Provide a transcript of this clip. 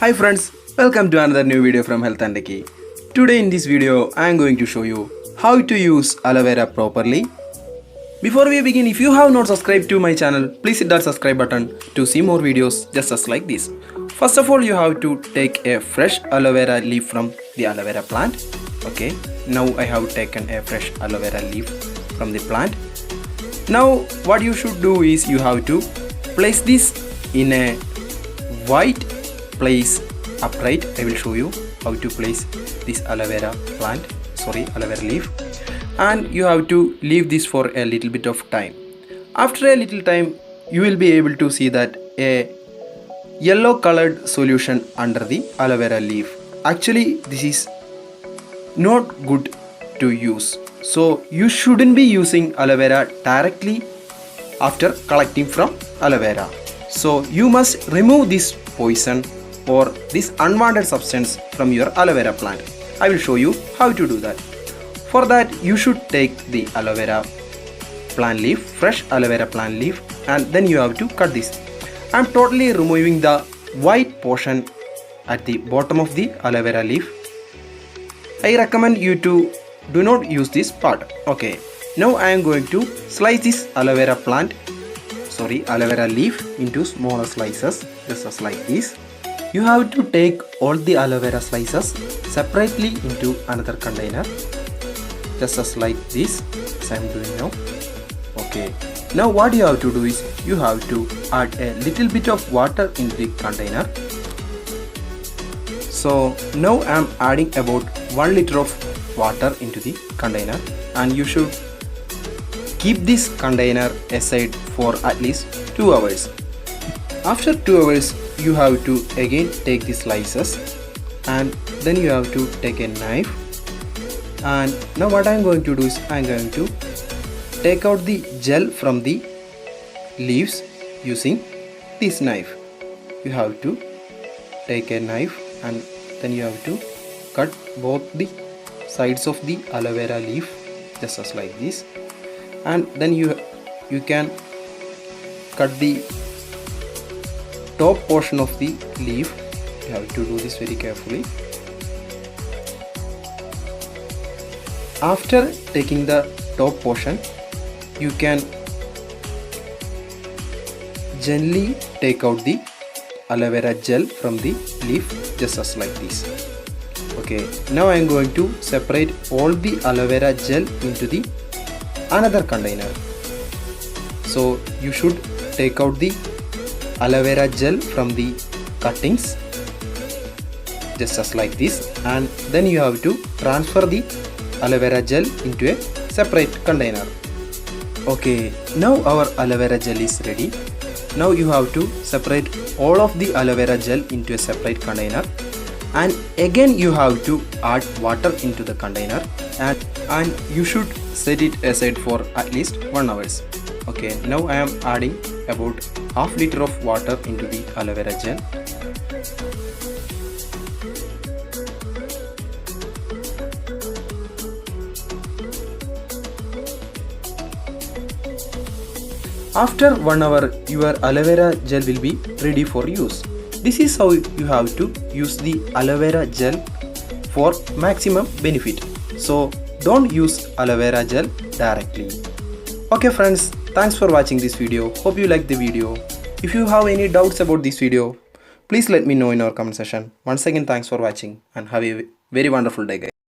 Hi friends, welcome to another new video from Health and Techie. Today in this video, I am going to show you how to use aloe vera properly. Before we begin, if you have not subscribed to my channel, please hit that subscribe button to see more videos just as like this. First of all, you have to take a fresh aloe vera leaf from the aloe vera plant. Okay, now I have taken a fresh aloe vera leaf from the plant. Now what you should do is you have to place this in a white place upright. I will show you how to place this aloe vera aloe vera leaf, and you have to leave this for a little bit of time. After a little time, you will be able to see that a yellow colored solution under the aloe vera leaf. Actually, this is not good to use, so you shouldn't be using aloe vera directly after collecting from aloe vera. So you must remove this poison or this unwanted substance from your aloe vera plant. I will show you how to do that. For that, you should take the aloe vera plant leaf, fresh aloe vera plant leaf, and then you have to cut this. I am totally removing the white portion at the bottom of the aloe vera leaf. I recommend you to do not use this part. Okay, now I am going to slice this aloe vera leaf into smaller slices, just as like this. You have to take all the aloe vera slices separately into another container, just as like this, as I am doing now. Okay, now what you have to do is you have to add a little bit of water into the container. So now I am adding about 1 liter of water into the container, and you should keep this container aside for at least 2 hours. After 2 hours, you have to again take the slices, and then you have to take a knife. And now what I am going to do is I am going to take out the gel from the leaves using this knife. You have to take a knife, and then you have to cut both the sides of the aloe vera leaf, just as like this. And then you can cut the top portion of the leaf. You have to do this very carefully. After taking the top portion, you can gently take out the aloe vera gel from the leaf, just as like this. Okay, now I am going to separate all the aloe vera gel into the another container. So you should take out the aloe vera gel from the cuttings, just as like this, and then you have to transfer the aloe vera gel into a separate container. Okay, now our aloe vera gel is ready. Now you have to separate all of the aloe vera gel into a separate container, and again you have to add water into the container, and you should set it aside for at least 1 hour. Okay, now I am adding about half liter of water into the aloe vera gel. After 1 hour, your aloe vera gel will be ready for use. This is how you have to use the aloe vera gel for maximum benefit. So don't use aloe vera gel directly. Okay friends, thanks for watching this video. Hope you liked the video. If you have any doubts about this video, please let me know in our comment section. Once again, thanks for watching and have a very wonderful day, guys.